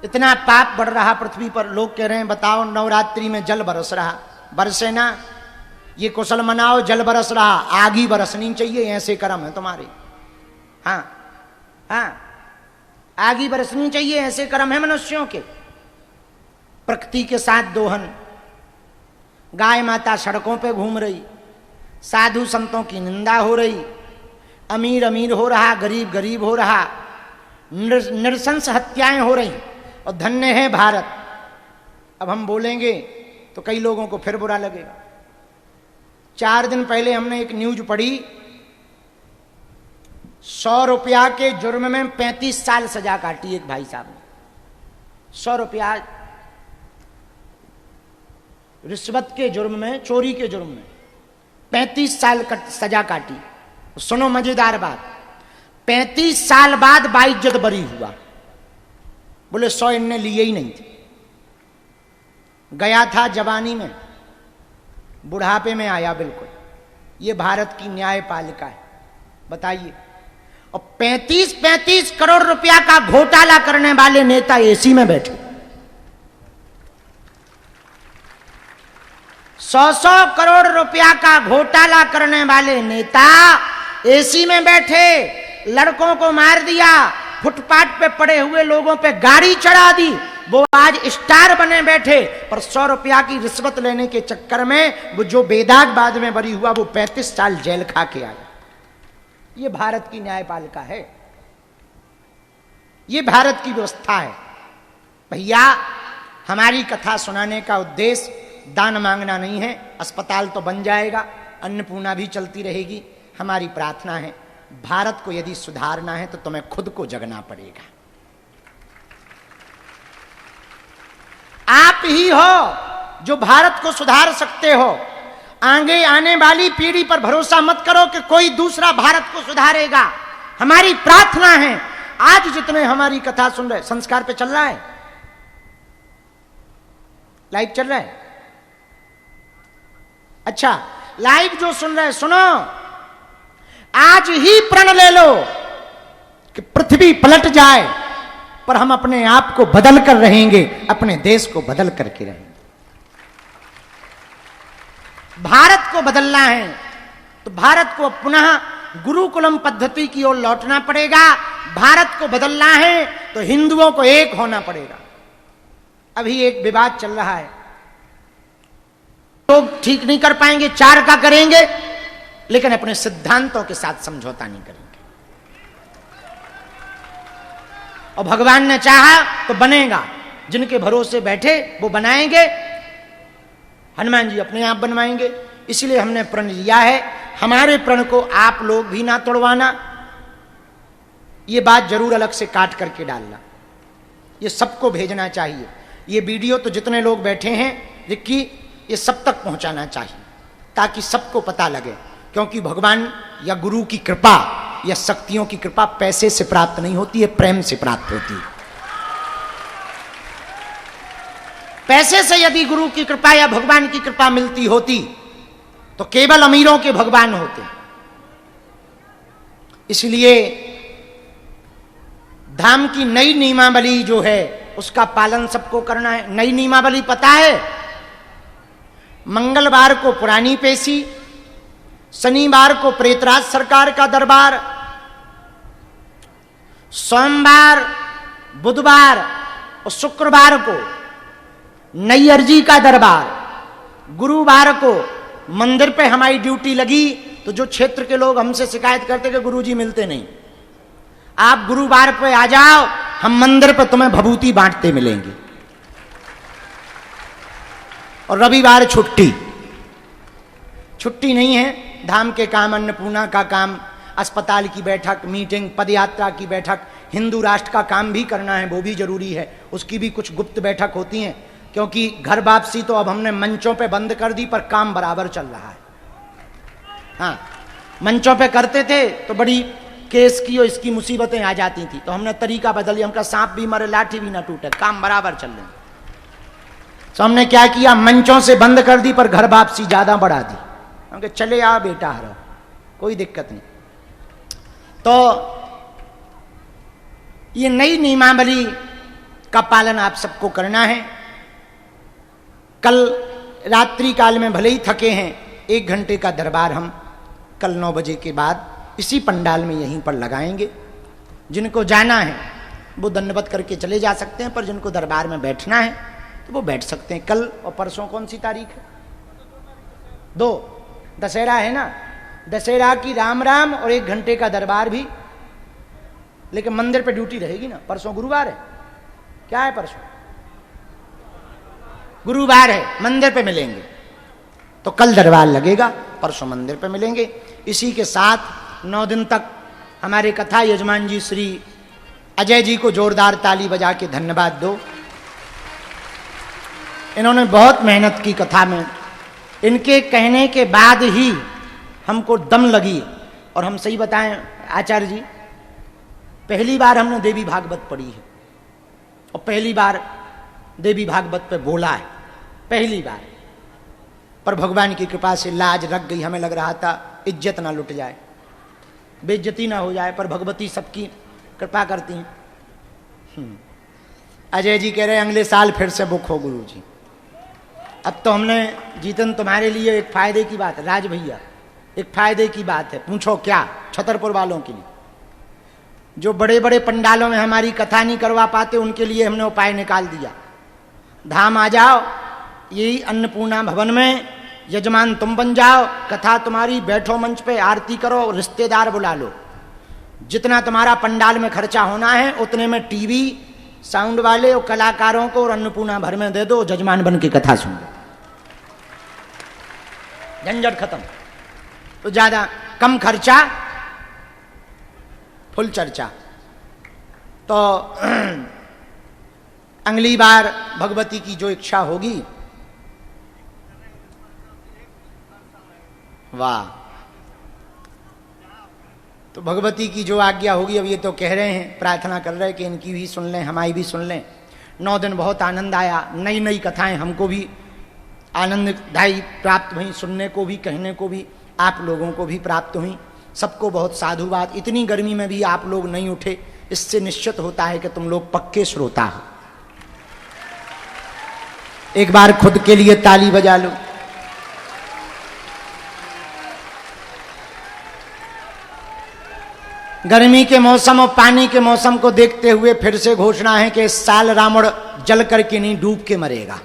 इतना पाप बढ़ रहा पृथ्वी पर। लोग कह रहे हैं बताओ नवरात्रि में जल बरस रहा, बरसे ना, ये कुशल मनाओ, जल बरस रहा, आग ही बरसनी चाहिए, ऐसे कर्म है तुम्हारे। हाँ हाँ, आग ही बरसनी चाहिए, ऐसे कर्म है मनुष्यों के। प्रकृति के साथ दोहन, गाय माता सड़कों पे घूम रही, साधु संतों की निंदा हो रही, अमीर अमीर हो रहा, गरीब गरीब हो रहा, नृशंस हत्याएं हो रही, और धन्य है भारत। अब हम बोलेंगे तो कई लोगों को फिर बुरा लगेगा। 4 दिन पहले हमने एक न्यूज पढ़ी, 100 रुपया के जुर्म में 35 साल सजा काटी एक भाई साहब ने। 100 रुपया रिश्वत के जुर्म में, चोरी के जुर्म में 35 साल सजा काटी। सुनो मजेदार बात, 35 साल बाद बाइज्जत बरी हुआ। बोले 100 इनने लिए ही नहीं थे, गया था जवानी में, बुढ़ापे में आया बिल्कुल। ये भारत की न्यायपालिका है, बताइए। और 35-35 करोड़ रुपया का घोटाला करने वाले नेता एसी में बैठे, 100 करोड़ रुपया का घोटाला करने वाले नेता एसी में बैठे, लड़कों को मार दिया, फुटपाथ पे पड़े हुए लोगों पे गाड़ी चढ़ा दी, वो आज स्टार बने बैठे। पर 100 रुपया की रिश्वत लेने के चक्कर में वो जो बेदाग बाद में बरी हुआ, वो 35 साल जेल खा के आया। ये भारत की न्यायपालिका है, ये भारत की व्यवस्था है। भैया, हमारी कथा सुनाने का उद्देश्य दान मांगना नहीं है। अस्पताल तो बन जाएगा, अन्नपूर्णा भी चलती रहेगी। हमारी प्रार्थना है, भारत को यदि सुधारना है तो तुम्हें खुद को जगना पड़ेगा। आप ही हो जो भारत को सुधार सकते हो। आगे आने वाली पीढ़ी पर भरोसा मत करो कि कोई दूसरा भारत को सुधारेगा। हमारी प्रार्थना है, आज जितने हमारी कथा सुन रहे, संस्कार पे चल रहा है, लाइव चल रहा है, अच्छा, लाइव जो सुन रहे सुनो, आज ही प्रण ले लो कि पृथ्वी पलट जाए पर हम अपने आप को बदल कर रहेंगे, अपने देश को बदल करके रहेंगे। भारत को बदलना है तो भारत को पुनः गुरुकुलम पद्धति की ओर लौटना पड़ेगा। भारत को बदलना है तो हिंदुओं को एक होना पड़ेगा। अभी एक विवाद चल रहा है, लोग ठीक नहीं कर पाएंगे, 4 का करेंगे, लेकिन अपने सिद्धांतों के साथ समझौता नहीं करेंगे। और भगवान ने चाहा तो बनेगा, जिनके भरोसे बैठे वो बनाएंगे। हनुमान जी अपने आप बनवाएंगे। इसलिए हमने प्रण लिया है, हमारे प्रण को आप लोग भी ना तोड़वाना। ये बात जरूर अलग से काट करके डालना, ये सबको भेजना चाहिए। ये वीडियो तो जितने लोग बैठे हैं रिक्की, ये सब तक पहुंचाना चाहिए ताकि सबको पता लगे। क्योंकि भगवान या गुरु की कृपा या शक्तियों की कृपा पैसे से प्राप्त नहीं होती है, प्रेम से प्राप्त होती है। पैसे से यदि गुरु की कृपा या भगवान की कृपा मिलती होती तो केवल अमीरों के भगवान होते। इसलिए धाम की नई नियमावली जो है उसका पालन सबको करना है। नई नियमावली पता है? मंगलवार को पुरानी पेशी, शनिवार को प्रेतराज सरकार का दरबार, सोमवार, बुधवार और शुक्रवार को नई अर्जी का दरबार, गुरुवार को मंदिर पे हमारी ड्यूटी लगी। तो जो क्षेत्र के लोग हमसे शिकायत करते कि गुरुजी मिलते नहीं, आप गुरुवार पे आ जाओ, हम मंदिर पे तुम्हें भभूति बांटते मिलेंगे। और रविवार छुट्टी, छुट्टी नहीं है। धाम के काम, अन्नपूर्णा का काम, अस्पताल की बैठक, मीटिंग, पदयात्रा की बैठक, हिंदू राष्ट्र का काम भी करना है, वो भी जरूरी है। उसकी भी कुछ गुप्त बैठक होती हैं, क्योंकि घर वापसी तो अब हमने मंचों पे बंद कर दी, पर काम बराबर चल रहा है। हाँ, मंचों पे करते थे तो बड़ी केस की और इसकी मुसीबतें आ जाती थी, तो हमने तरीका बदल लिया। हमका सांप भी मरे, लाठी भी ना टूटे, काम बराबर चल रहे। तो हमने क्या किया, मंचों से बंद कर दी पर घर वापसी ज्यादा बढ़ा दी। हमके चले आ बेटा, हरो कोई दिक्कत नहीं। तो ये नई नियमावली का पालन आप सबको करना है। कल रात्रि काल में भले ही थके हैं, 1 घंटे का दरबार हम कल 9 बजे के बाद इसी पंडाल में यहीं पर लगाएंगे। जिनको जाना है वो दंडवत करके चले जा सकते हैं, पर जिनको दरबार में बैठना है तो वो बैठ सकते हैं। कल और परसों कौन सी तारीख है? 2 दशहरा है ना। दशहरा की राम राम और 1 घंटे का दरबार भी, लेकिन मंदिर पे ड्यूटी रहेगी ना। परसों गुरुवार है, क्या है परसों? गुरुवार है, मंदिर पे मिलेंगे। तो कल दरबार लगेगा, परसों मंदिर पे मिलेंगे। इसी के साथ 9 दिन तक हमारे कथा यजमान जी श्री अजय जी को जोरदार ताली बजा के धन्यवाद दो। इन्होंने बहुत मेहनत की कथा में। इनके कहने के बाद ही हमको दम लगी। और हम सही बताएं आचार्य जी, पहली बार हमने देवी भागवत पढ़ी है और पहली बार देवी भागवत पे बोला है, पहली बार। पर भगवान की कृपा से लाज रख गई। हमें लग रहा था इज्जत ना लुट जाए, बेइज्जती ना हो जाए, पर भगवती सबकी कृपा करती हैं। अजय जी कह रहे हैं अगले साल फिर से बुक हो गुरु जी। अब तो हमने जीतन तुम्हारे लिए एक फायदे की बात है, राज भैया एक फायदे की बात है। पूछो क्या? छतरपुर वालों के लिए, जो बड़े बड़े पंडालों में हमारी कथा नहीं करवा पाते, उनके लिए हमने उपाय निकाल दिया। धाम आ जाओ, यही अन्नपूर्णा भवन में यजमान तुम बन जाओ, कथा तुम्हारी, बैठो मंच पे, आरती करो, रिश्तेदार बुला लो। जितना तुम्हारा पंडाल में खर्चा होना है उतने में टीवी, साउंड वाले और कलाकारों को और अन्नपूर्णा भर में दे दो, जजमान बन के कथा सुन लो, झंझट खत्म। तो ज्यादा कम खर्चा, फुल चर्चा। तो अगली बार भगवती की जो इच्छा होगी, वाह, तो भगवती की जो आज्ञा होगी। अब ये तो कह रहे हैं, प्रार्थना कर रहे हैं कि इनकी भी सुन लें, हमारी भी सुन लें। 9 दिन बहुत आनंद आया, नई नई कथाएं हमको भी आनंददायी प्राप्त हुई, सुनने को भी, कहने को भी, आप लोगों को भी प्राप्त हुई। सबको बहुत साधुवाद। इतनी गर्मी में भी आप लोग नहीं उठे, इससे निश्चित होता है कि तुम लोग पक्के श्रोता हो। एक बार खुद के लिए ताली बजा लो। गर्मी के मौसम और पानी के मौसम को देखते हुए फिर से घोषणा है कि इस साल रावण जल करके नहीं, डूब के मरेगा,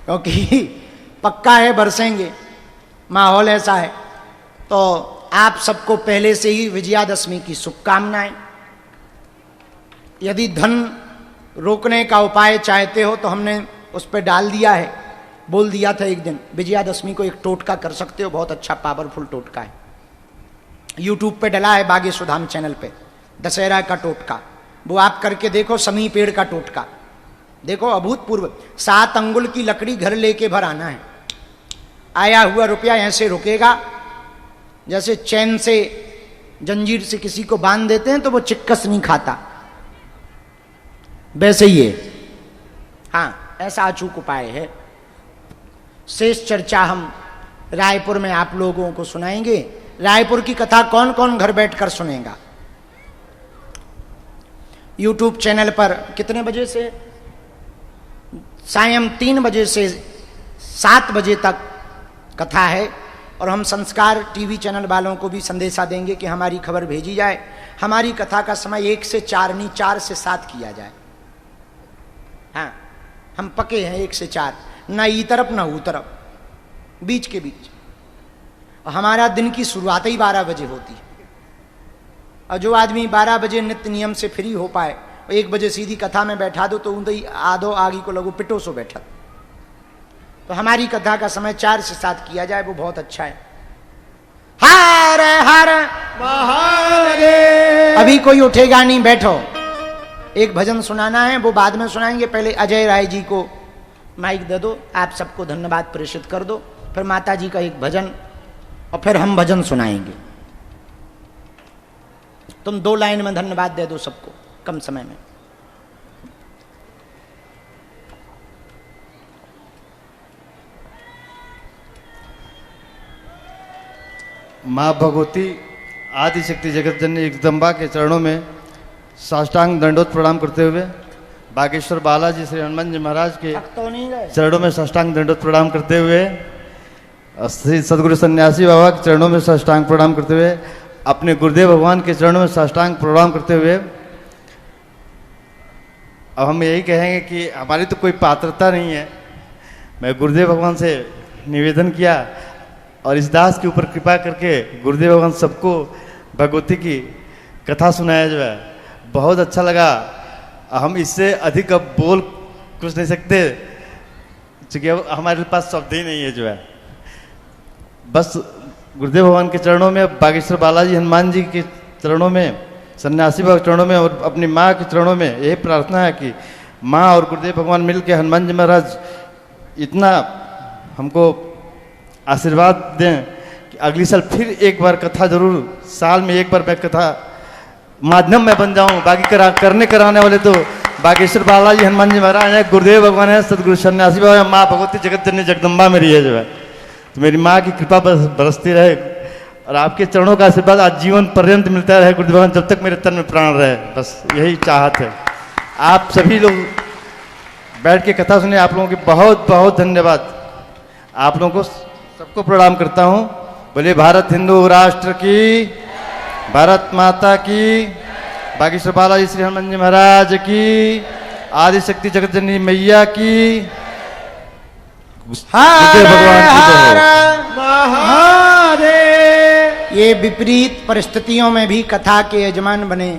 क्योंकि पक्का है बरसेंगे, माहौल ऐसा है। तो आप सबको पहले से ही विजयादशमी की शुभकामनाएं। यदि धन रोकने का उपाय चाहते हो तो हमने उस पर डाल दिया है, बोल दिया था एक दिन, विजयादशमी को एक टोटका कर सकते हो, बहुत अच्छा पावरफुल टोटका है। यूट्यूब पे डला है बागे सुधाम चैनल पे, दशहरा का टोटका, वो आप करके देखो। समी पेड़ का टोटका देखो, अभूतपूर्व। 7 अंगुल की लकड़ी घर लेके भर आना है, आया हुआ रुपया ऐसे रुकेगा जैसे चैन से, जंजीर से किसी को बांध देते हैं तो वो चिक्कस नहीं खाता, वैसे ही है। हाँ, ऐसा अचूक उपाय है। शेष चर्चा हम रायपुर में आप लोगों को सुनाएंगे। रायपुर की कथा कौन कौन घर बैठकर सुनेगा? यूट्यूब चैनल पर कितने बजे से? सायं 3 बजे से 7 बजे तक कथा है। और हम संस्कार टीवी चैनल वालों को भी संदेशा देंगे कि हमारी खबर भेजी जाए। हमारी कथा का समय 1 से 4 नहीं, 4 से 7 किया जाए। हाँ, हम पके हैं 1 से 4, ना ई तरफ ना ऊ तरफ, बीच के बीच। और हमारा दिन की शुरुआत ही 12 बजे होती है। और जो आदमी 12 बजे नित्य नियम से फ्री हो पाए, 1 बजे सीधी कथा में बैठा दो तो उन्दई आधो आगी को लगो पिटो सो बैठा। तो हमारी कथा का समय 4 से 7 किया जाए, वो बहुत अच्छा है। हर हर महादेव। अभी कोई उठेगा नहीं, बैठो। एक भजन सुनाना है, वो बाद में सुनाएंगे। पहले अजय राय जी को माइक दे दो, आप सबको धन्यवाद प्रेषित कर दो, फिर माता जी का एक भजन और फिर हम भजन सुनाएंगे। तुम 2 लाइन में धन्यवाद दे दो सबको, कम समय में। माँ भगवती आदिशक्ति जगत जननी जगदम्बा के चरणों में साष्टांग दंडोत प्रणाम करते हुए बागेश्वर बालाजी श्री हनुमान जी महाराज के तो नहीं गए चरणों में साष्टांग दंडोत प्रणाम करते हुए श्री सदगुरु सन्यासी बाबा के चरणों में साष्टांग प्रणाम करते हुए अपने गुरुदेव भगवान के चरणों में साष्टांग प्रणाम करते हुए अब हम यही कहेंगे कि हमारी तो कोई पात्रता नहीं है। मैं गुरुदेव भगवान से निवेदन किया और इस दास के ऊपर कृपा करके गुरुदेव भगवान सबको भगवती की कथा सुनाया जो है बहुत अच्छा लगा। हम इससे अधिक अब बोल कुछ नहीं सकते क्योंकि अब हमारे पास शब्द ही नहीं है जो है। बस गुरुदेव भगवान के चरणों में, बागेश्वर बालाजी हनुमान जी के चरणों में, सन्यासी बाबा के चरणों में और अपनी माँ के चरणों में यही प्रार्थना है कि माँ और गुरुदेव भगवान मिल के हनुमान जी महाराज इतना हमको आशीर्वाद दें कि अगली साल फिर एक बार कथा जरूर, साल में एक बार मैं कथा माध्यम में बन जाऊं। बाकी करने कराने वाले तो बागेश्वर बालाजी हनुमान जी महाराज है, गुरुदेव भगवान है, सदगुरु सन्यासी बाबा है, माँ भगवती जगत जननी जगदम्बा मेरी है जो है। तो मेरी माँ की कृपा बरसती रहे और आपके चरणों का आशीर्वाद आज जीवन पर्यंत मिलता रहे गुरुदेव भगवान, जब तक मेरे तन में प्राण रहे। बस यही चाहत है। आप सभी लोग बैठ के कथा सुने, आप लोगों की बहुत बहुत धन्यवाद। आप लोगों को सबको प्रणाम करता हूँ। बोलिए भारत हिंदू राष्ट्र की, भारत माता की, बागेश्वर बालाजी श्री हनुमान जी महाराज की, आदि शक्ति जगत जननी मैया की, हर भगवान की जय हो। महादेव। ये विपरीत परिस्थितियों में भी कथा के यजमान बने